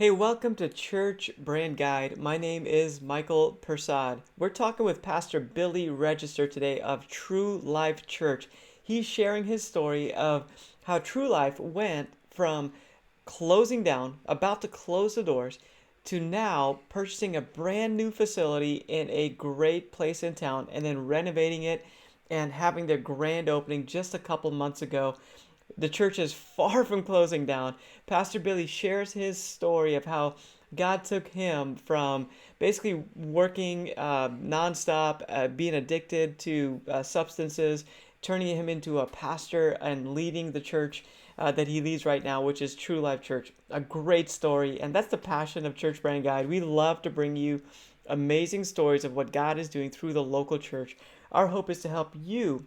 Hey, welcome to Church Brand Guide. My name is Michael Persad. We're talking with Pastor Billy Register today of True Life Church. He's sharing his story of how True Life went from closing down, about to close the doors, to now purchasing a brand new facility in a great place in town and then renovating it and having their grand opening just a couple months ago. The church is far from closing down. Pastor Billy shares his story of how God took him from basically working nonstop, being addicted to substances, turning him into a pastor and leading the church that he leads right now, which is True Life Church. A great story, and that's the passion of Church Brand Guide. We love to bring you amazing stories of what God is doing through the local church. Our hope is to help you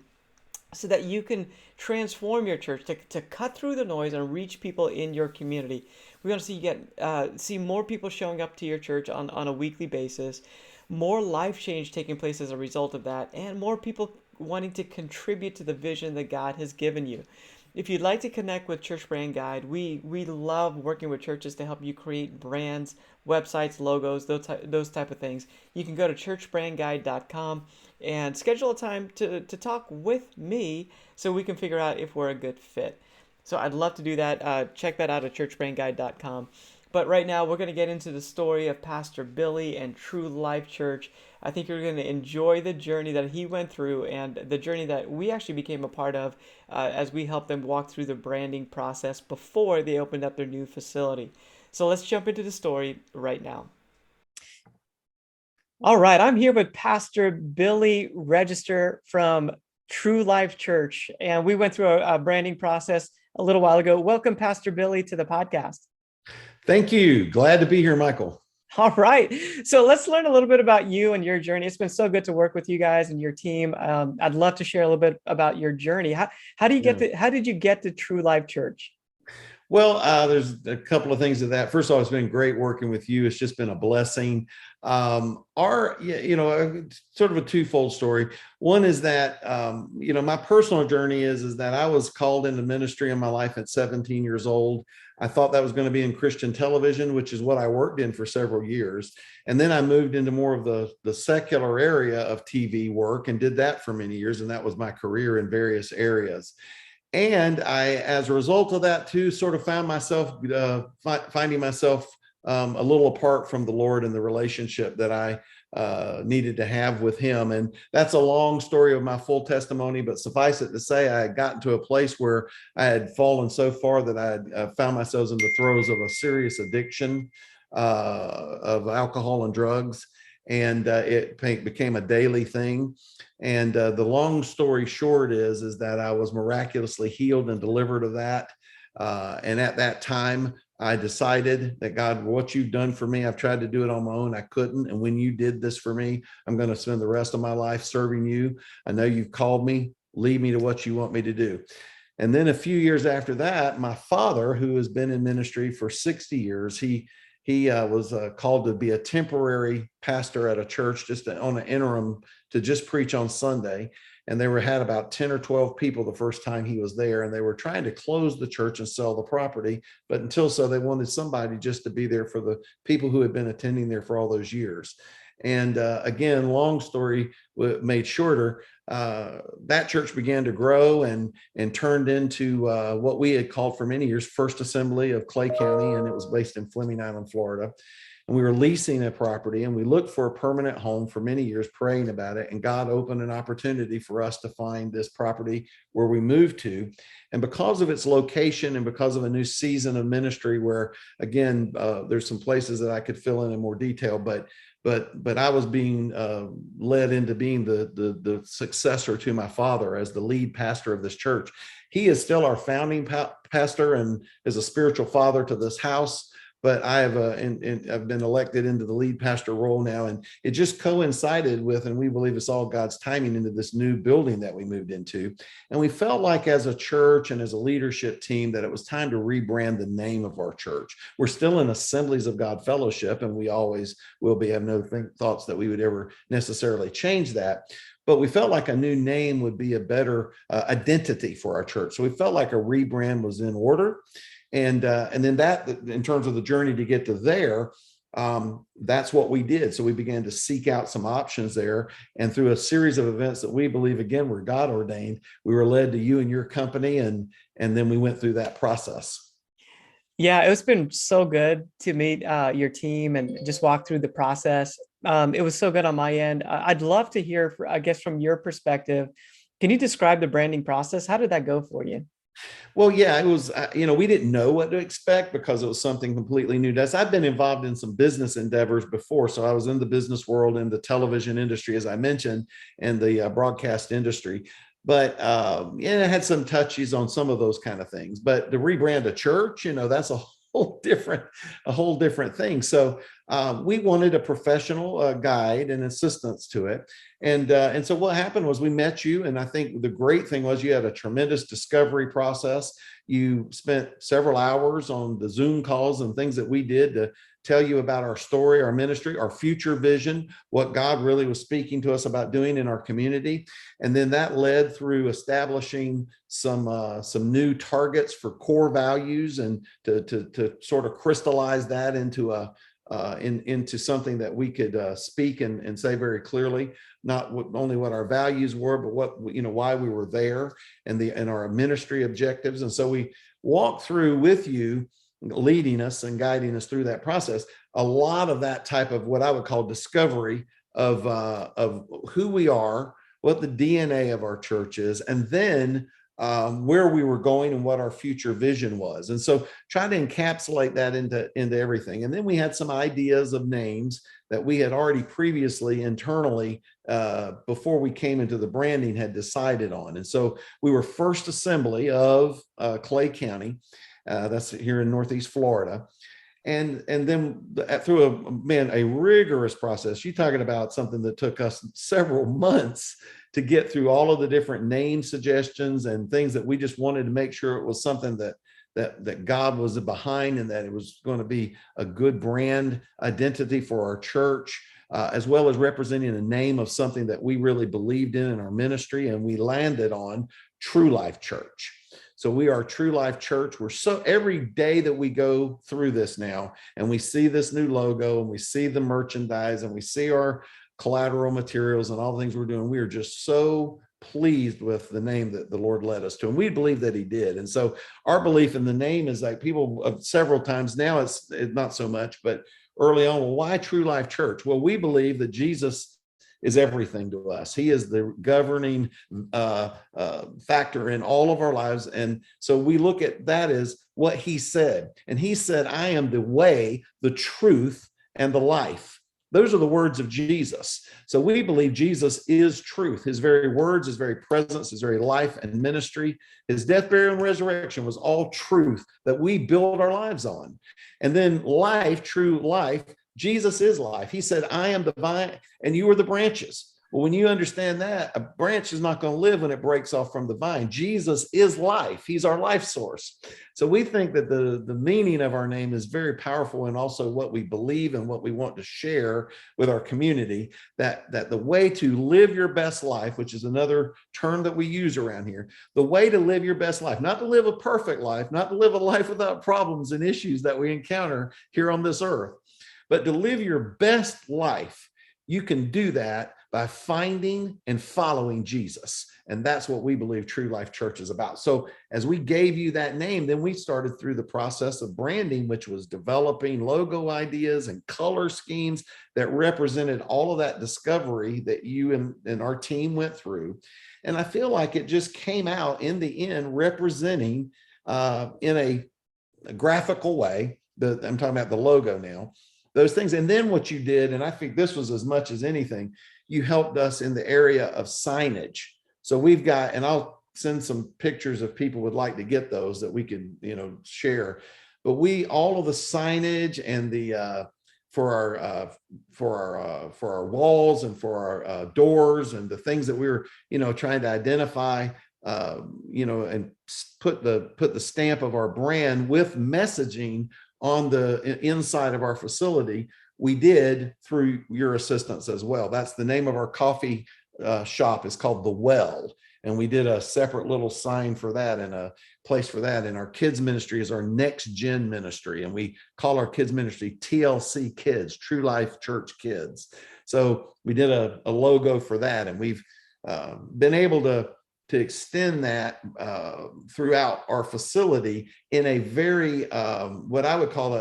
so that you can transform your church to cut through the noise and reach people in your community. We want to see more people showing up to your church on a weekly basis, more life change taking place as a result of that, and more people wanting to contribute to the vision that God has given you. If you'd like to connect with Church Brand Guide, we love working with churches to help you create brands, websites, logos, those type of things. You can go to churchbrandguide.com and schedule a time to talk with me so we can figure out if we're a good fit. So I'd love to do that. Check that out at churchbrandguide.com. But right now, we're going to get into the story of Pastor Billy and True Life Church. I think you're going to enjoy the journey that he went through and the journey that we actually became a part of as we helped them walk through the branding process before they opened up their new facility. So let's jump into the story right now. All right, I'm here with Pastor Billy Register from True Life Church, and we went through a branding process a little while ago. Welcome, Pastor Billy, to the podcast. Thank you. Glad to be here, Michael. All right. So let's learn a little bit about you and your journey. It's been so good to work with you guys and your team. I'd love to share a little bit about your journey. How do you Yeah. how did you get to True Life Church? Well, there's a couple of things to that. First of all, it's been great working with you. It's just been a blessing. Sort of a twofold story. One is that, my personal journey is that I was called into ministry in my life at 17 years old. I thought that was going to be in Christian television, which is what I worked in for several years. And then I moved into more of the secular area of TV work and did that for many years. And that was my career in various areas. And I, as a result of that too, sort of found myself finding myself a little apart from the Lord and the relationship that I needed to have with Him. And that's a long story of my full testimony, but suffice it to say, I had gotten to a place where I had fallen so far that I had found myself in the throes of a serious addiction of alcohol and drugs. And it became a daily thing. And the long story short is that I was miraculously healed and delivered of that. And at that time, I decided that God, what you've done for me, I've tried to do it on my own. I couldn't. And when you did this for me, I'm going to spend the rest of my life serving you. I know you've called me. Lead me to what you want me to do. And then a few years after that, my father, who has been in ministry for 60 years, he was called to be a temporary pastor at a church just on an interim to just preach on Sunday. And they had about 10 or 12 people the first time he was there. And they were trying to close the church and sell the property. But until so, they wanted somebody just to be there for the people who had been attending there for all those years. And again, long story made shorter, that church began to grow and turned into what we had called for many years First Assembly of Clay County, and it was based in Fleming Island, Florida. And we were leasing a property, and we looked for a permanent home for many years, praying about it. And God opened an opportunity for us to find this property where we moved to. And because of its location and because of a new season of ministry, where again, there's some places that I could fill in more detail, but I was being led into being the successor to my father as the lead pastor of this church. He is still our founding pastor and is a spiritual father to this house. But I have I've been elected into the lead pastor role now, and it just coincided with, and we believe it's all God's timing, into this new building that we moved into. And we felt like as a church and as a leadership team that it was time to rebrand the name of our church. We're still in Assemblies of God Fellowship, and we always will be. I have no thoughts that we would ever necessarily change that. But we felt like a new name would be a better identity for our church. So we felt like a rebrand was in order. And then that, in terms of the journey to get to there, that's what we did. So we began to seek out some options there. And through a series of events that we believe, again, were God ordained, we were led to you and your company. And then we went through that process. Yeah, it's been so good to meet your team and just walk through the process. It was so good on my end. I'd love to hear, I guess, from your perspective. Can you describe the branding process? How did that go for you? Well, yeah, it was, we didn't know what to expect because it was something completely new to us. I've been involved in some business endeavors before. So I was in the business world, in the television industry, as I mentioned, and the broadcast industry. But yeah, I had some touches on some of those kind of things. But to rebrand a church, that's a whole different thing. So we wanted a professional guide and assistance to it. And so what happened was we met you, and I think the great thing was you had a tremendous discovery process. You spent several hours on the Zoom calls and things that we did to tell you about our story, our ministry, our future vision, what God really was speaking to us about doing in our community. And then that led through establishing some new targets for core values, and to sort of crystallize that into into something that we could speak and say very clearly, not only what our values were, but what, why we were there, and our ministry objectives. And so we walked through with you, leading us and guiding us through that process, a lot of that type of what I would call discovery of who we are, what the DNA of our church is, and then where we were going and what our future vision was. And so try to encapsulate that into everything. And then we had some ideas of names that we had already previously internally, before we came into the branding, had decided on. And so we were First Assembly of Clay County. That's here in Northeast Florida. And then through a rigorous process. You're talking about something that took us several months to get through all of the different name suggestions and things that we just wanted to make sure it was something that God was behind, and that it was going to be a good brand identity for our church, as well as representing a name of something that we really believed in our ministry. And we landed on True Life Church. So we are True Life Church. We're so, every day that we go through this now and we see this new logo and we see the merchandise and we see our collateral materials and all the things we're doing, we are just so pleased with the name that the Lord led us to. And we believe that he did. And so our belief in the name is like, people several times now, it's not so much, but early on, well, why True Life Church? Well, we believe that Jesus is everything to us. He is the governing factor in all of our lives. And so we look at that as what he said. And he said, I am the way, the truth, and the life. Those are the words of Jesus. So we believe Jesus is truth. His very words, his very presence, his very life and ministry, his death, burial, and resurrection was all truth that we build our lives on. And then life, true life, Jesus is life. He said, I am the vine and you are the branches. Well, when you understand that, a branch is not going to live when it breaks off from the vine. Jesus is life. He's our life source. So we think that the meaning of our name is very powerful, and also what we believe and what we want to share with our community, that the way to live your best life, which is another term that we use around here, the way to live your best life, not to live a perfect life, not to live a life without problems and issues that we encounter here on this earth, but to live your best life. You can do that by finding and following Jesus. And that's what we believe True Life Church is about. So as we gave you that name, then we started through the process of branding, which was developing logo ideas and color schemes that represented all of that discovery that you and our team went through. And I feel like it just came out in the end representing in a graphical way, I'm talking about the logo now, those things. And then what you did, and I think this was as much as anything, you helped us in the area of signage. So we've got, and I'll send some pictures if people would like to get those that we could, share. But all of the signage and the for our walls and for our doors and the things that we were, trying to identify, and put the stamp of our brand with messaging on the inside of our facility, we did through your assistance as well. That's the name of our coffee shop, is called The Well. And we did a separate little sign for that. And place for that. And our kids ministry is our next gen ministry. And we call our kids ministry TLC Kids, True Life Church Kids. So we did a logo for that. And we've been able to extend that throughout our facility in a very, what I would call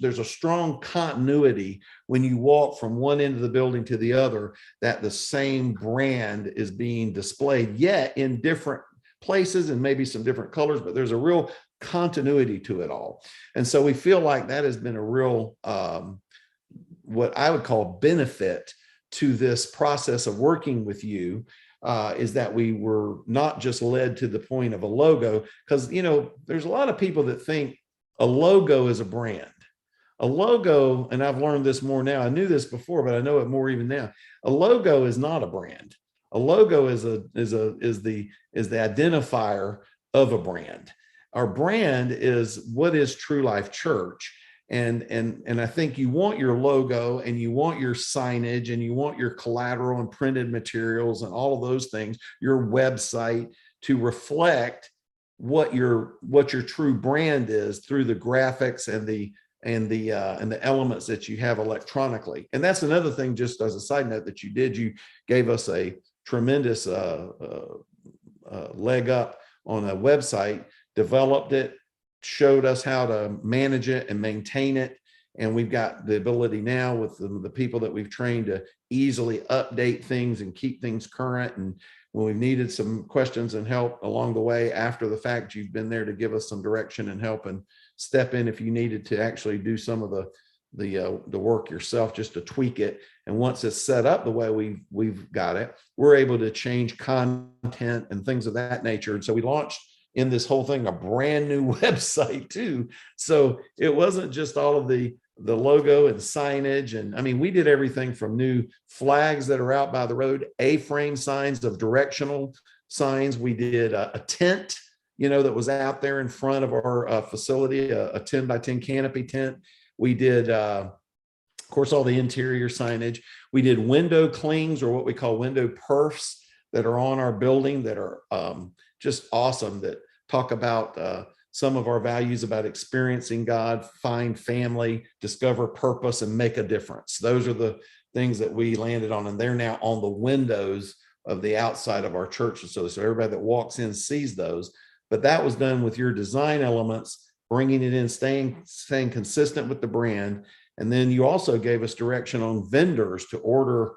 there's a strong continuity when you walk from one end of the building to the other, that the same brand is being displayed, yet in different places and maybe some different colors, but there's a real continuity to it all. And so we feel like that has been a real, what I would call benefit to this process of working with you, is that we were not just led to the point of a logo, because, you know, there's a lot of people that think a logo is a brand. A logo, and I've learned this more now. I knew this before, but I know it more even now. A logo is not a brand. A logo is the identifier of a brand. Our brand is what is True Life Church. And I think you want your logo and you want your signage and you want your collateral and printed materials and all of those things, your website, to reflect what your true brand is through the graphics and the elements that you have electronically. And that's another thing, just as a side note, that you did. You gave us a tremendous leg up on a website, developed it, showed us how to manage it and maintain it. And we've got the ability now with the people that we've trained to easily update things and keep things current. And when we've needed some questions and help along the way after the fact, you've been there to give us some direction and help and step in if you needed to actually do some of the work yourself, just to tweak it. And once it's set up the way we've got it, we're able to change content and things of that nature. And so we launched in this whole thing a brand new website too. So it wasn't just all of the logo and signage. And I mean, we did everything from new flags that are out by the road, A-frame signs of directional signs. We did a tent, you know, that was out there in front of our facility, a 10 by 10 canopy tent. We did, of course, all the interior signage. We did window clings, or what we call window perfs, that are on our building that are just awesome, that talk about some of our values about experiencing God, find family, discover purpose, and make a difference. Those are the things that we landed on, and they're now on the windows of the outside of our church facility. So everybody that walks in sees those. But that was done with your design elements, bringing it in, staying consistent with the brand. And then you also gave us direction on vendors to order,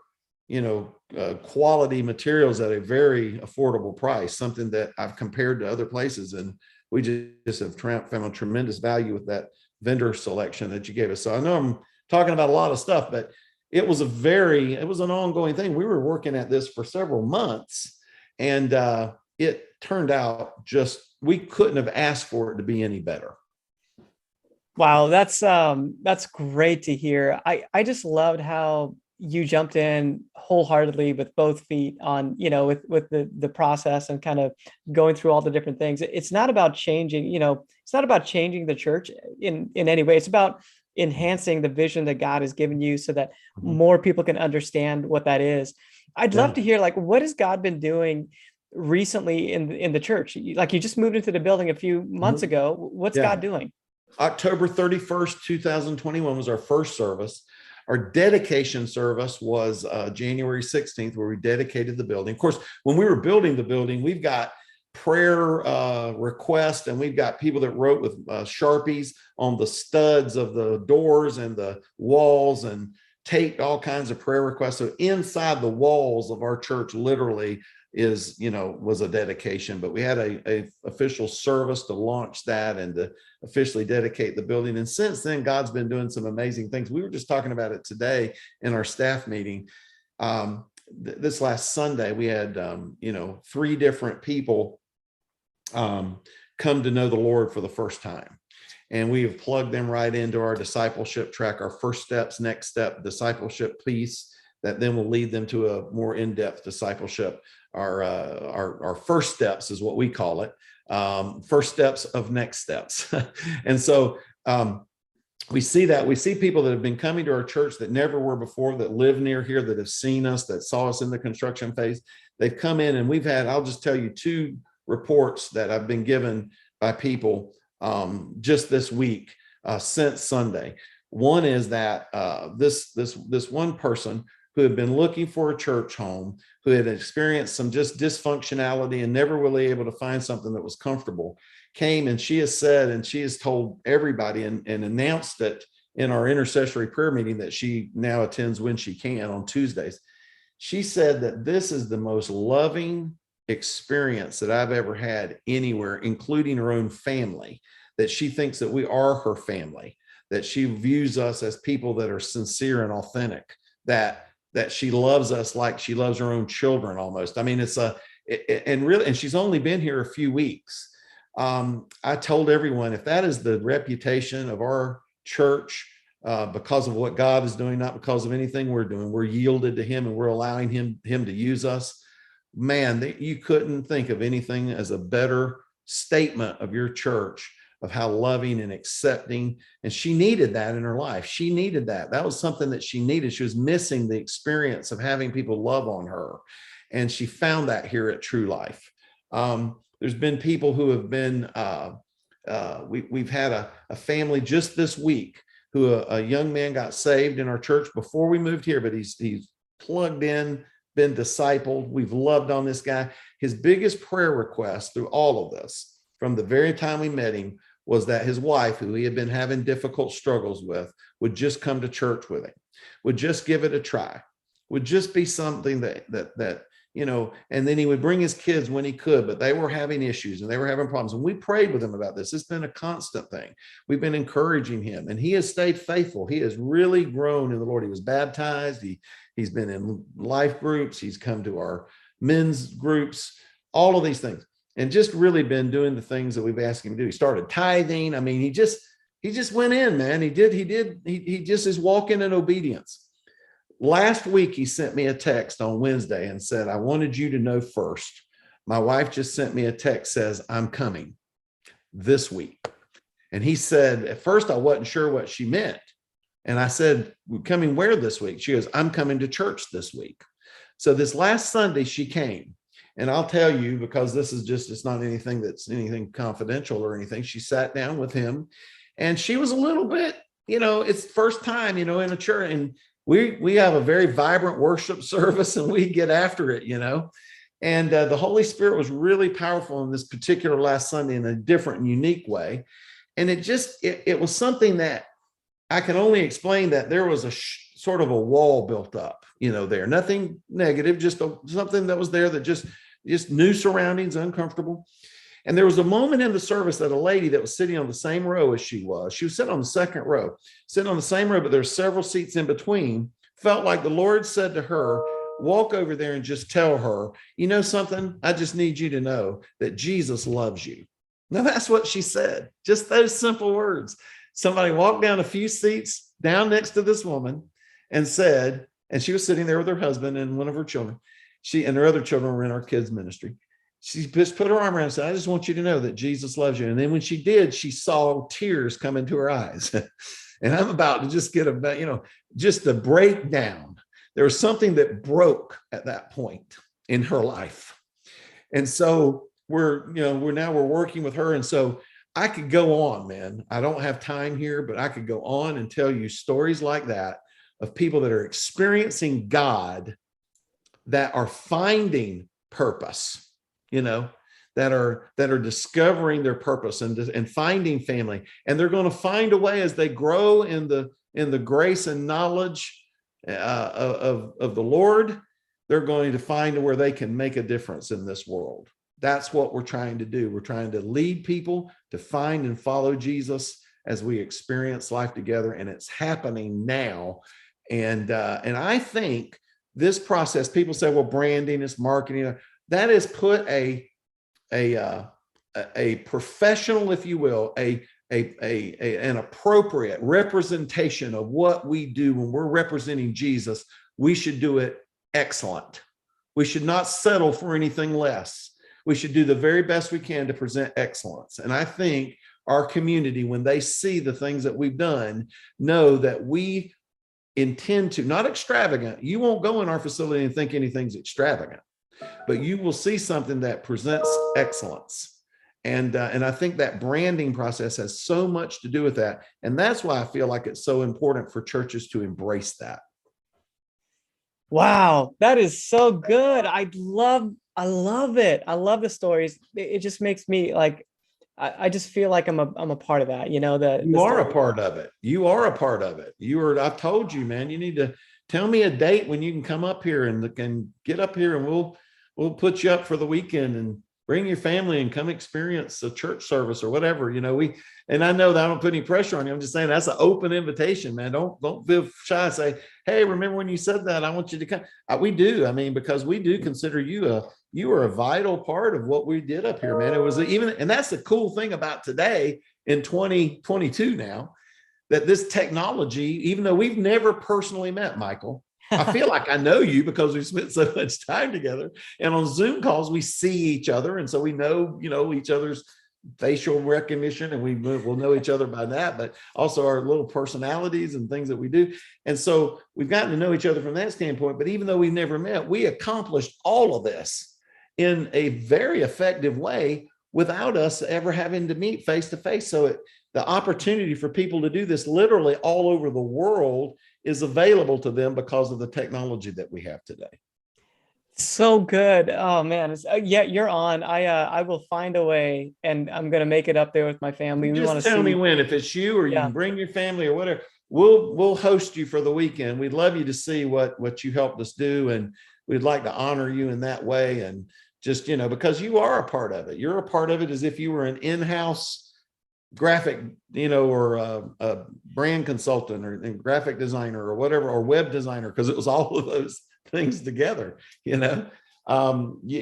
you know, quality materials at a very affordable price, something that I've compared to other places. And we just have found a tremendous value with that vendor selection that you gave us. So I know I'm talking about a lot of stuff, but it was an ongoing thing. We were working at this for several months, and it turned out we couldn't have asked for it to be any better. Wow, that's great to hear. I just loved how you jumped in wholeheartedly with both feet on, you know, with the process and kind of going through all the different things. It's not about changing, you know, it's not about changing the church in any way. It's about enhancing the vision that God has given you so that more people can understand what that is. I'd love to hear, like, what has God been doing recently in the church? Like, you just moved into the building a few months ago. What's God doing? October 31st, 2021 was our first service. Our dedication service was January 16th, where we dedicated the building. Of course, when we were building the building, we've got prayer requests, and we've got people that wrote with Sharpies on the studs of the doors and the walls and taped all kinds of prayer requests. So inside the walls of our church literally was a dedication, but we had a official service to launch that and to officially dedicate the building. And since then, God's been doing some amazing things. We were just talking about it today in our staff meeting. This last Sunday, we had, 3 different people come to know the Lord for the first time. And we have plugged them right into our discipleship track, our first steps, next step discipleship piece that then will lead them to a more in-depth discipleship. Our first steps is what we call it. First steps of next steps. And so we see people that have been coming to our church that never were before, that live near here, that have seen us, that saw us in the construction phase. They've come in, and we've had, I'll just tell you, 2 reports that I've been given by people just this week since Sunday. One is that this one person who had been looking for a church home, who had experienced some just dysfunctionality and never really able to find something that was comfortable, came, and she has said, and she has told everybody and announced it in our intercessory prayer meeting that she now attends when she can on Tuesdays. She said that this is the most loving experience that I've ever had anywhere, including her own family, that she thinks that we are her family, that she views us as people that are sincere and authentic, that she loves us like she loves her own children almost. I mean, and she's only been here a few weeks. I told everyone, if that is the reputation of our church, because of what God is doing, not because of anything we're doing, we're yielded to him and we're allowing him to use us, man, you couldn't think of anything as a better statement of your church, of how loving and accepting. And she needed that in her life. She needed that. That was something that she needed. She was missing the experience of having people love on her. And she found that here at True Life. There's been people who have been, we've had a family just this week who a young man got saved in our church before we moved here, but he's plugged in, been discipled. We've loved on this guy. His biggest prayer request through all of this, from the very time we met him, was that his wife, who he had been having difficult struggles with, would just come to church with him, would just give it a try, would just be something that and then he would bring his kids when he could, but they were having issues and they were having problems. And we prayed with him about this. It's been a constant thing. We've been encouraging him, and he has stayed faithful. He has really grown in the Lord. He was baptized. He's been in life groups. He's come to our men's groups, all of these things, and just really been doing the things that we've asked him to do. He started tithing. I mean, he just went in, man. He just is walking in obedience. Last week, he sent me a text on Wednesday and said, I wanted you to know first. My wife just sent me a text, says, I'm coming this week. And he said, at first, I wasn't sure what she meant. And I said, we're coming where this week? She goes, I'm coming to church this week. So this last Sunday, she came. And I'll tell you, because this is just, it's not anything that's anything confidential or anything. She sat down with him, and she was a little bit, it's first time, in a church. And we have a very vibrant worship service, and we get after it, and the Holy Spirit was really powerful in this particular last Sunday in a different and unique way. And it was something that I can only explain, that there was a sort of a wall built up, there, nothing negative, just something that was there that just new surroundings, uncomfortable. And there was a moment in the service that a lady that was sitting on the same row as she was sitting on the second row, sitting on the same row, but there's several seats in between, felt like the Lord said to her, walk over there and just tell her, something, I just need you to know that Jesus loves you. Now, that's what she said. Just those simple words. Somebody walked down a few seats down next to this woman and said, and she was sitting there with her husband and one of her children. She and her other children were in our kids' ministry. She just put her arm around and said, I just want you to know that Jesus loves you. And then when she did, she saw tears come into her eyes. And I'm about to just get just a breakdown. There was something that broke at that point in her life. And so we're working with her. And so I could go on, man. I don't have time here, but I could go on and tell you stories like that of people that are experiencing God, that are finding purpose, that are discovering their purpose and finding family. And they're going to find a way, as they grow in the grace and knowledge of the Lord, they're going to find where they can make a difference in this world. That's what we're trying to do. We're trying to lead people to find and follow Jesus as we experience life together. And it's happening now. And I think this process, people say, well, branding is marketing. That is put a professional, if you will, an appropriate representation of what we do when we're representing Jesus. We should do it excellent. We should not settle for anything less. We should do the very best we can to present excellence. And I think our community, when they see the things that we've done, know that we intend to, not extravagant. You won't go in our facility and think anything's extravagant. but you will see something that presents excellence. And I think that branding process has so much to do with that. And that's why I feel like it's so important for churches to embrace that. Wow, that is so good. I love it. I love the stories. It just makes me like, I just feel like I'm a part of that, the You are story. a part of it. You are a part of it. I've told you, man, you need to tell me a date when you can come up here and get up here, and we'll put you up for the weekend and bring your family and come experience a church service or whatever. And I know that I don't put any pressure on you. I'm just saying that's an open invitation, man. Don't feel shy. Say, hey, remember when you said that? I want you to come. We do. I mean, because we do consider you are a vital part of what we did up here, man. It was and that's the cool thing about today in 2022 now, that this technology, even though we've never personally met, Michael, I feel like I know you because we spent so much time together. And on Zoom calls, we see each other. And so we know, each other's facial recognition, and we'll know each other by that, but also our little personalities and things that we do. And so we've gotten to know each other from that standpoint. But even though we've never met, we accomplished all of this in a very effective way without us ever having to meet face to face. So the opportunity for people to do this literally all over the world is available to them because of the technology that we have today. So good. Oh man. Yeah, you're on. I will find a way, and I'm gonna make it up there with my family. We want Just to tell me see. when. If it's you, or you Yeah. can bring your family or whatever, we'll host you for the weekend. We'd love you to see what you helped us do, and we'd like to honor you in that way. And just, because you are a part of it. You're a part of it as if you were an in-house graphic, or a brand consultant or graphic designer or whatever, or web designer, because it was all of those things together. It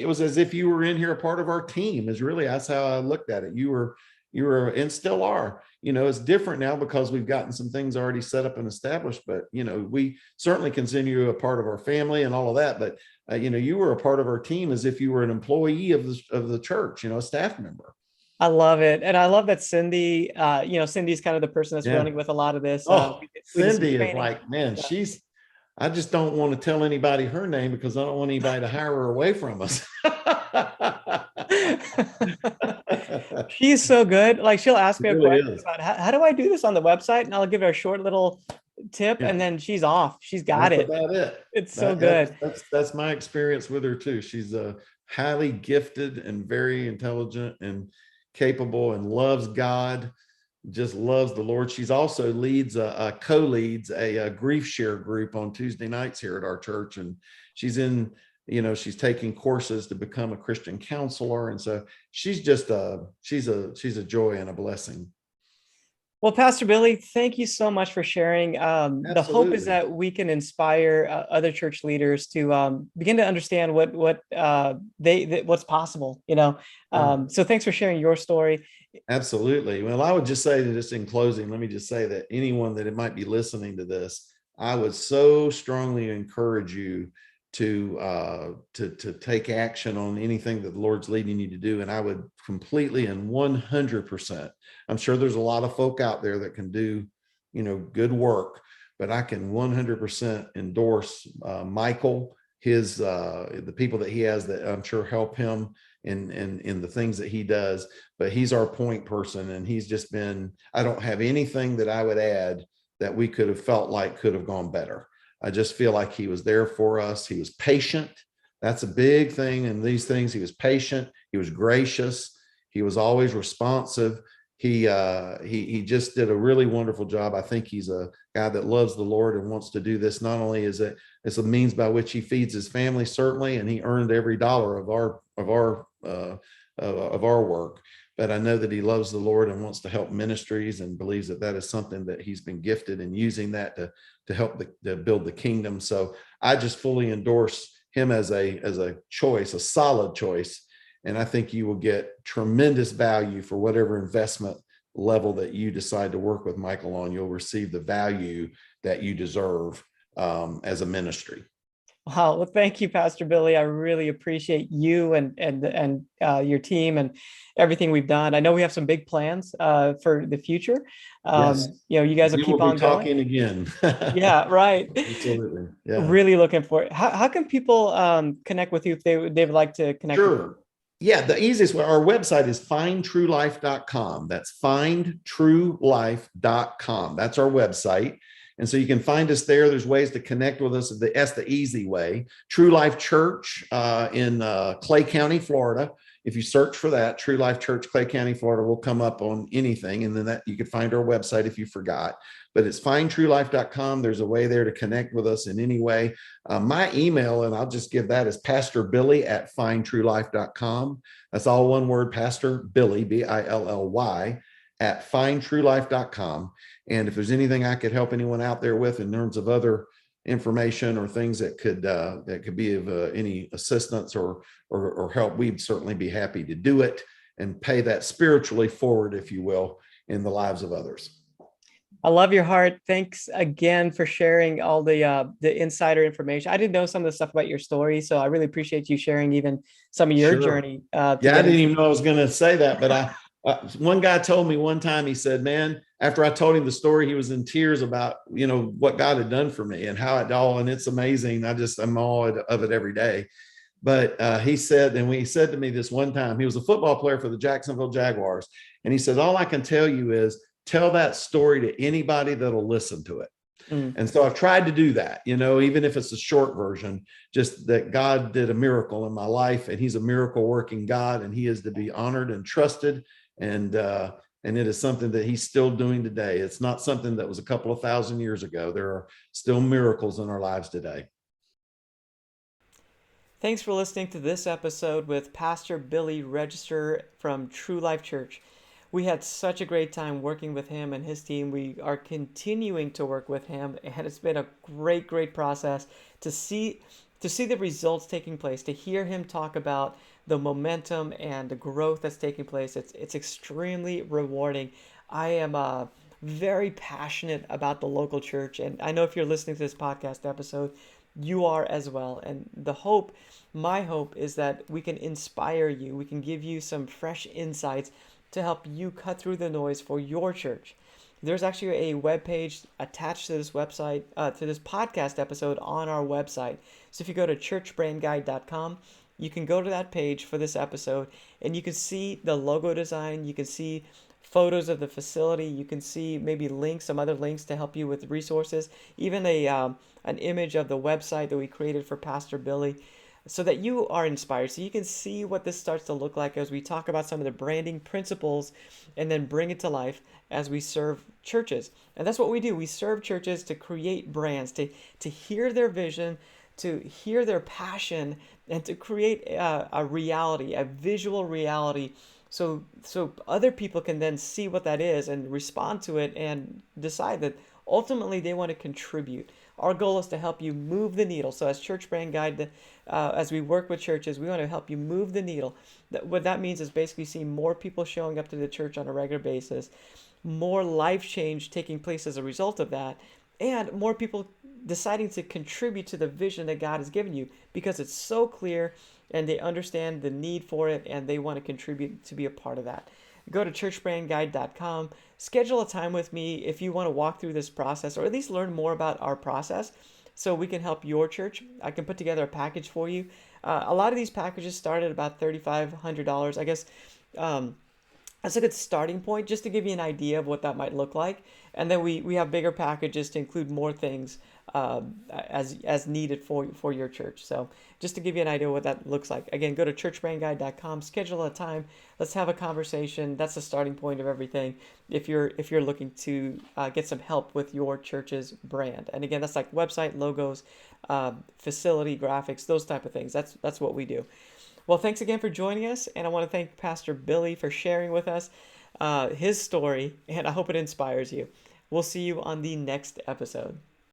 was as if you were in here a part of our team. That's how I looked at it. You were and still are. It's different now because we've gotten some things already set up and established, but we certainly consider you a part of our family and all of that. But you were a part of our team as if you were an employee of the church, a staff member. I love it. And I love that Cindy, Cindy's kind of the person that's running with a lot of this. Oh, We did some Cindy is training. like, man, I just don't want to tell anybody her name because I don't want anybody to hire her away from us. She's so good. Like, she'll ask It me a really question is. about how do I do this on the website? And I'll give her a short little tip, Yeah, and then she's off. She's got that's it. about it. It's so good. That's my experience with her too. She's highly gifted and very intelligent and capable, and loves God, just loves the Lord. She's also co-leads a grief share group on Tuesday nights here at our church. And she's she's taking courses to become a Christian counselor. And so she's just she's a joy and a blessing. Well, Pastor Billy, thank you so much for sharing. The hope is Absolutely. that we can inspire other church leaders to begin to understand what's possible. So thanks for sharing your story. Absolutely. Well, I would just say that, just in closing, let me just say that anyone that might be listening to this, I would so strongly encourage you to take action on anything that the Lord's leading you to do. And I would completely and 100%. I'm sure there's a lot of folk out there that can do, good work, but I can 100% endorse Michael, the people that he has that I'm sure help him in the things that he does. But he's our point person, and he's just been. I don't have anything that I would add that we could have felt like could have gone better. I just feel like he was there for us. He was patient. That's a big thing in these things. He was patient. He was gracious. He was always responsive. He just did a really wonderful job. I think he's a guy that loves the Lord and wants to do this. Not only is it it's a means by which he feeds his family, certainly, and he earned every dollar of our work. But I know that he loves the Lord and wants to help ministries, and believes that that is something that he's been gifted in, using that to help to build the kingdom. So I just fully endorse him as a choice, a solid choice. And I think you will get tremendous value for whatever investment level that you decide to work with Michael on. You'll receive the value that you deserve as a ministry. Wow. Well, thank you, Pastor Billy. I really appreciate you and your team and everything we've done. I know we have some big plans for the future. Yes, You guys will we will keep be on going. talking again. Yeah, right. Absolutely. Yeah. Really looking for it. How can people connect with you if they would like to connect with you? Sure. Yeah, the easiest way, our website is findtruelife.com. That's findtruelife.com. That's our website. And so you can find us there. There's ways to connect with us. That's the easy way. True Life Church in Clay County, Florida. If you search for that, True Life Church, Clay County, Florida, will come up on anything. And then that you could find our website if you forgot. But it's findtruelife.com. There's a way there to connect with us in any way. My email, and I'll just give that, is pastorbilly@findtruelife.com. That's all one word, Pastor Billy, Billy, @findtruelife.com. And if there's anything I could help anyone out there with in terms of other information or things that could be of any assistance or help, we'd certainly be happy to do it and pay that spiritually forward, if you will, in the lives of others. I love your heart. Thanks again for sharing all the insider information. I didn't know some of the stuff about your story, so I really appreciate you sharing even some of your Sure. journey to Yeah, I get didn't into. even know I was going to say that, but one guy told me one time, he said, man, after I told him the story, he was in tears about, what God had done for me and how it all, and it's amazing. I'm all of it every day. But he said, and he said to me this one time, he was a football player for the Jacksonville Jaguars. And he said, all I can tell you is tell that story to anybody that'll listen to it. Mm. And so I've tried to do that, even if it's a short version, just that God did a miracle in my life, and he's a miracle working God, and he is to be honored and trusted. And it is something that he's still doing today. It's not something that was a couple of thousand years ago. There are still miracles in our lives today. Thanks for listening to this episode with Pastor Billy Register from True Life Church. We had such a great time working with him and his team. We are continuing to work with him, and it's been a great process to see the results taking place, to hear him talk about the momentum and the growth that's taking place. It's extremely rewarding. I am very passionate about the local church, and I know if you're listening to this podcast episode, you are as well. And my hope is that we can inspire you. We can give you some fresh insights to help you cut through the noise for your church. There's actually a web page attached to this website, to this podcast episode on our website. So if you go to churchbrandguide.com, you can go to that page for this episode, and you can see the logo design. You can see photos of the facility. You can see maybe links, some other links to help you with resources, even an image of the website that we created for Pastor Billy, so that you are inspired, so you can see what this starts to look like as we talk about some of the branding principles and then bring it to life as we serve churches. And that's what we do. We serve churches to create brands, to hear their vision, to hear their passion, and to create a reality, a visual reality, so other people can then see what that is and respond to it and decide that ultimately they want to contribute. Our goal is to help you move the needle. So as Church Brand Guide, as we work with churches, we want to help you move the needle. What that means is basically seeing more people showing up to the church on a regular basis, more life change taking place as a result of that, and more people deciding to contribute to the vision that God has given you because it's so clear and they understand the need for it and they want to contribute to be a part of that. Go to churchbrandguide.com, schedule a time with me if you want to walk through this process or at least learn more about our process so we can help your church. I can put together a package for you. A lot of these packages start at about $3,500. I guess that's a good starting point just to give you an idea of what that might look like. And then we have bigger packages to include more things as needed for your church. So just to give you an idea of what that looks like. Again, go to churchbrandguide.com, schedule a time. Let's have a conversation. That's the starting point of everything if you're looking to get some help with your church's brand. And again, that's like website, logos, facility, graphics, those type of things. That's what we do. Well, thanks again for joining us, and I want to thank Pastor Billy for sharing with us his story, and I hope it inspires you. We'll see you on the next episode.